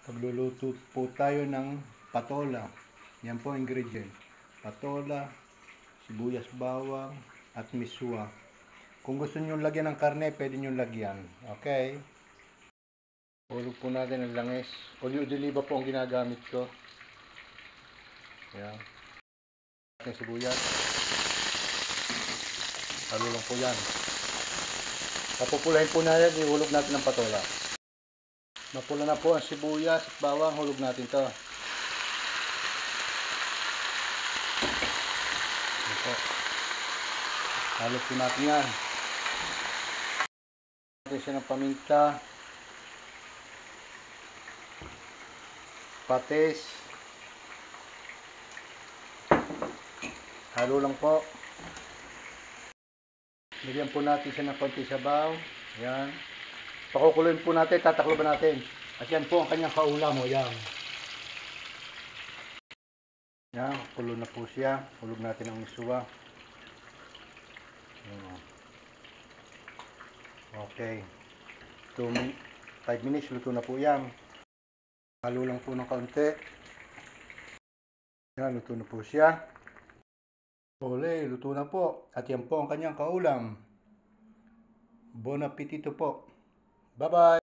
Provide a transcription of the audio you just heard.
Pagluluto po tayo ng patola. Yan po ang ingredient. Patola, sibuyas, bawang, at miswa. Kung gusto nyo lagyan ng karne, pwede nyo lagyan. Okay? Hulog po natin ang langis. Olio de oliva po ang ginagamit ko. Yan. Ating sibuyas. Halo lang po yan. Papupulahin po natin, ihulog natin ng patola. Mapula na po ang sibuyas at bawang, hulog natin to. Ito. Halo po natin yan. Natin siya ng paminta, patis, halo lang po. Lagyan po natin siya ng konti sabaw. Yan. Pakukuluin po natin, tatakloban natin. At yan po ang kanyang kaulam mo. Yan. Yan, kulo na po siya. Hulog natin ang miswa. Okay. 5 minutes, luto na po yan. Halo lang po ng kaunti. Yan, luto na po siya. Ole, luto na po. At yan po ang kanyang kaulam. Bon appetito po. Bye-bye!